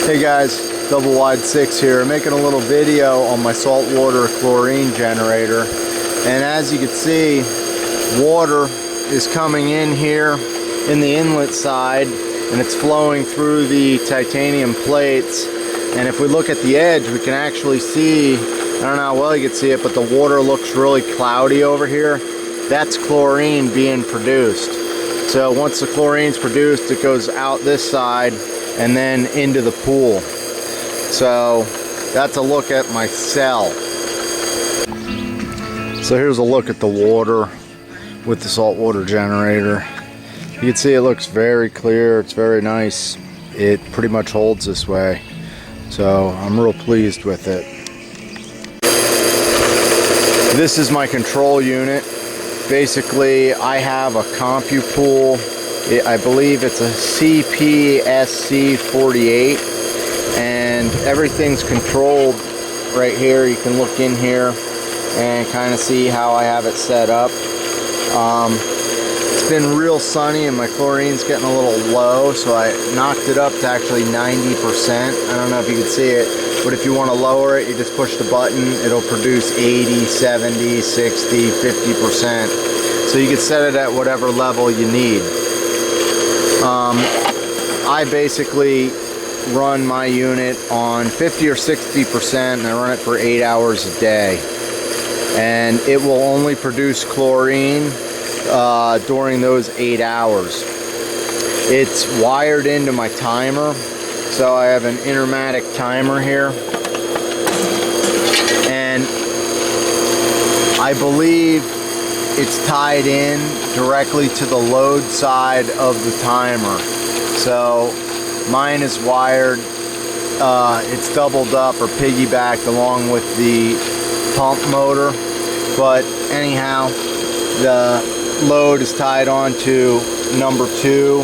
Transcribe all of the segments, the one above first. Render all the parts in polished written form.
Hey guys, Double Wide 6 here, making a little video on my saltwater chlorine generator. And as you can see, water is coming in here in the inlet side and it's flowing through the titanium plates. And if we look at the edge, we can actually see, I don't know how well you can see it, but the water looks really cloudy over here. That's chlorine being produced. So once the chlorine's produced, it goes out this side and then into the pool. So that's a look at my cell. So here's a look at the water with the saltwater generator. You can see it looks very clear, it's very nice. It pretty much holds this way. So I'm real pleased with it. This is my control unit. Basically, I have a CompuPool. I believe it's a CPSC48, and everything's controlled right here. You can look in here and kind of see how I have it set up. It's been real sunny and my chlorine's getting a little low, so I knocked it up to actually 90%. I don't know if you can see it, but if you want to lower it, you just push the button. It'll produce 80, 70, 60, 50%. So you can set it at whatever level you need. I basically run my unit on 50 or 60%, and I run it for 8 hours a day. And it will only produce chlorine during those 8 hours. It's wired into my timer, so I have an intermatic timer here. And I believe it's tied in directly to the load side of the timer. So mine is wired, it's doubled up or piggybacked along with the pump motor. But anyhow, the load is tied on to number 2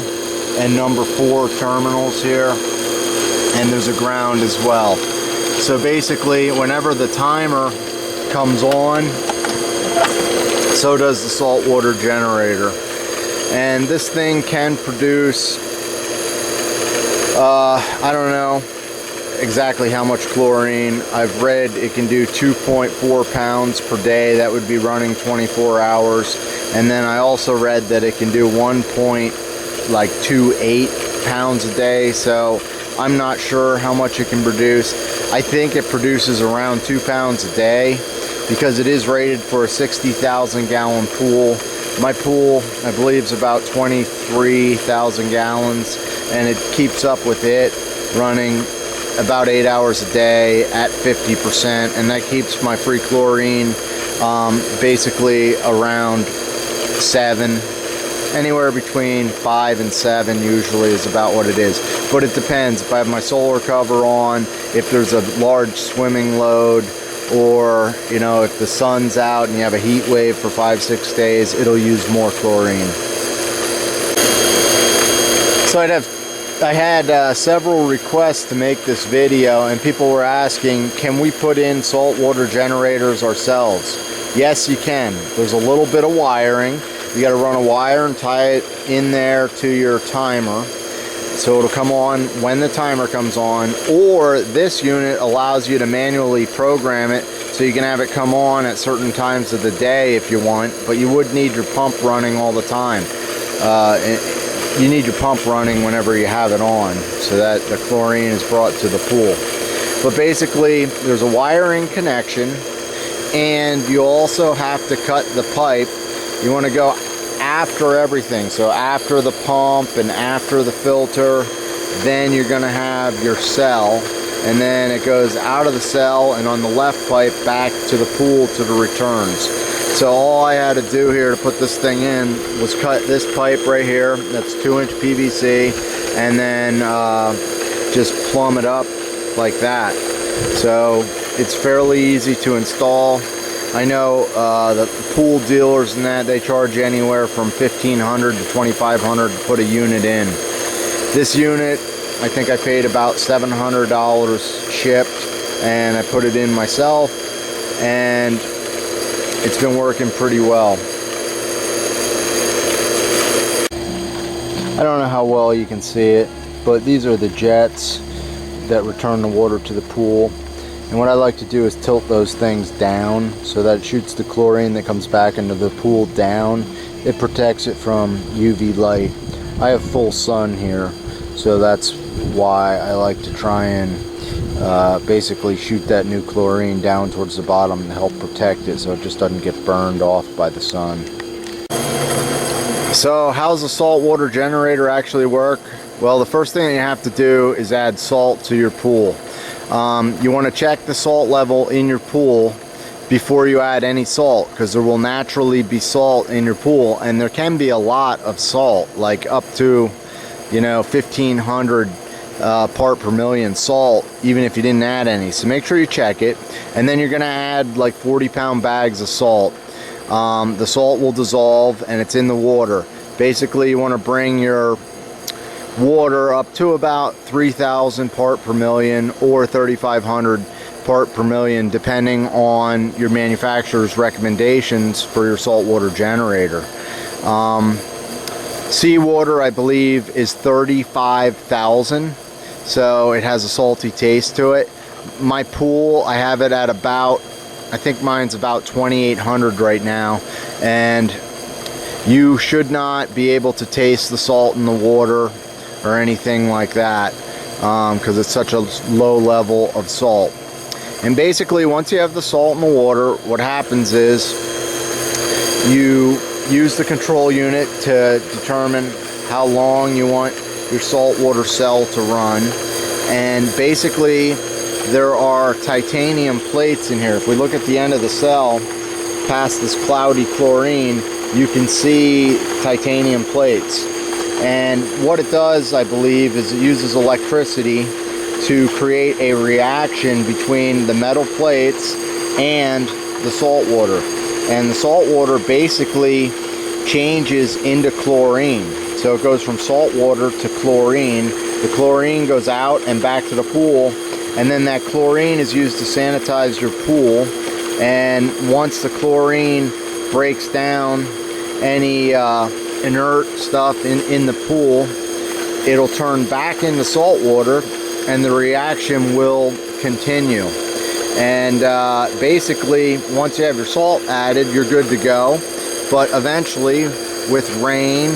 and number 4 terminals here. And there's a ground as well. So basically, whenever the timer comes on, so does the saltwater generator. And this thing can produce, I don't know exactly how much chlorine. I've read it can do 2.4 pounds per day. That would be running 24 hours. And then I also read that it can do 1.28 pounds a day. So I'm not sure how much it can produce. I think it produces around 2 pounds a day, because it is rated for a 60,000 gallon pool. My pool, I believe, is about 23,000 gallons, and it keeps up with it running about 8 hours a day at 50%, and that keeps my free chlorine basically around 7. Anywhere between 5 and 7 usually is about what it is. But it depends. If I have my solar cover on, if there's a large swimming load, or you know, if the sun's out and you have a heat wave for 5-6 days, it'll use more chlorine. So I had several requests to make this video, and people were asking, can we put in saltwater generators ourselves? Yes, you can. There's a little bit of wiring. You got to run a wire and tie it in there to your timer, so it'll come on when the timer comes on. Or this unit allows you to manually program it, so you can have it come on at certain times of the day if you want, but you would need your pump running all the time. You need your pump running whenever you have it on, so that the chlorine is brought to the pool. But basically, there's a wiring connection, and you also have to cut the pipe. You want to go after everything, so after the pump and after the filter, then you're going to have your cell, and then it goes out of the cell and on the left pipe back to the pool to the returns. So all I had to do here to put this thing in was cut this pipe right here. That's 2-inch PVC, and then just plumb it up like that. So it's fairly easy to install. I know the pool dealers and that, they charge you anywhere from $1,500 to $2,500 to put a unit in. This unit, I think I paid about $700 shipped, and I put it in myself, and it's been working pretty well. I don't know how well you can see it, but these are the jets that return the water to the pool. And what I like to do is tilt those things down so that it shoots the chlorine that comes back into the pool down. It protects it from UV light. I have full sun here, so that's why I like to try and basically shoot that new chlorine down towards the bottom to help protect it so it just doesn't get burned off by the sun. So how's the saltwater generator actually work? Well, the first thing you have to do is add salt to your pool. You want to check the salt level in your pool before you add any salt, because there will naturally be salt in your pool, and there can be a lot of salt, like up to 1,500 part per million salt, even if you didn't add any. So make sure you check it, and then you're going to add like 40-pound bags of salt. The salt will dissolve and it's in the water. Basically, you want to bring your water up to about 3,000 part per million or 3,500 part per million, depending on your manufacturer's recommendations for your saltwater generator. Seawater, I believe, is 35,000, so it has a salty taste to it. My pool, I have it at about, I think mine's about 2,800 right now, and you should not be able to taste the salt in the water or anything like that, because it's such a low level of salt. And basically, once you have the salt in the water, what happens is you use the control unit to determine how long you want your saltwater cell to run. And basically, there are titanium plates in here. If we look at the end of the cell, past this cloudy chlorine, you can see titanium plates. And what it does, I believe, is it uses electricity to create a reaction between the metal plates and the salt water. And the salt water basically changes into chlorine. So it goes from salt water to chlorine. The chlorine goes out and back to the pool, and then that chlorine is used to sanitize your pool. And once the chlorine breaks down any inert stuff in the pool, it'll turn back into salt water, and the reaction will continue. And basically, once you have your salt added, you're good to go. But eventually, with rain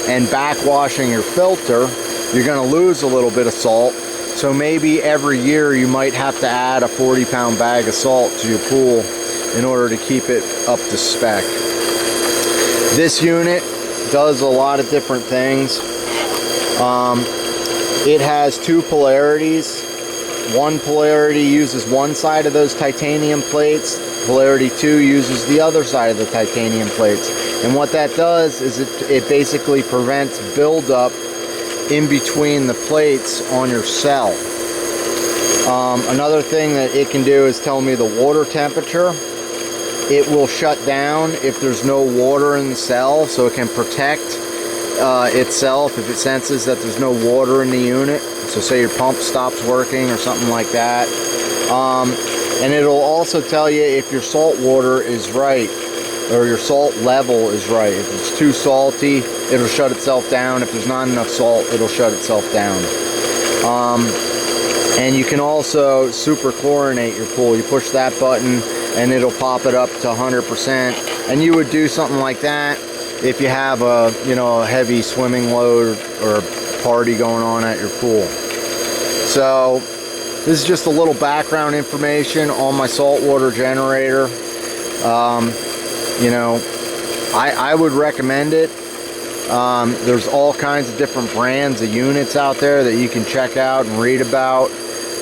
and backwashing your filter, you're going to lose a little bit of salt. So maybe every year you might have to add a 40-pound bag of salt to your pool in order to keep it up to spec. This unit does a lot of different things. It has two polarities. One polarity uses one side of those titanium plates. Polarity 2 uses the other side of the titanium plates. And what that does is it basically prevents buildup in between the plates on your cell. Another thing that it can do is tell me the water temperature. It will shut down if there's no water in the cell, so it can protect itself if it senses that there's no water in the unit. So say your pump stops working or something like that. And it'll also tell you if your salt water is right, or your salt level is right. If it's too salty, it'll shut itself down. If there's not enough salt, it'll shut itself down. And you can also super chlorinate your pool. You push that button and it'll pop it up to 100%. And you would do something like that if you have a heavy swimming load or a party going on at your pool. So this is just a little background information on my saltwater generator. I would recommend it. There's all kinds of different brands of units out there that you can check out and read about.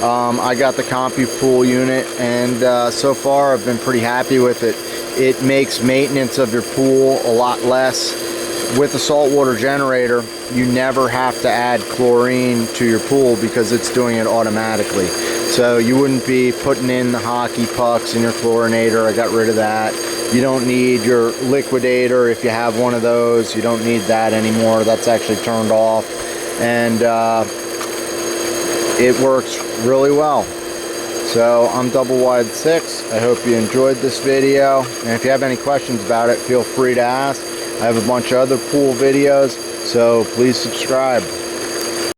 I got the CompuPool unit, and so far I've been pretty happy with it. It makes maintenance of your pool a lot less. With the saltwater generator, you never have to add chlorine to your pool because it's doing it automatically. So you wouldn't be putting in the hockey pucks in your chlorinator. I got rid of that. You don't need your liquidator if you have one of those. You don't need that anymore. That's actually turned off. And it works really well. So I'm Double Wide 6. I hope you enjoyed this video. And if you have any questions about it, feel free to ask. I have a bunch of other pool videos, so please subscribe.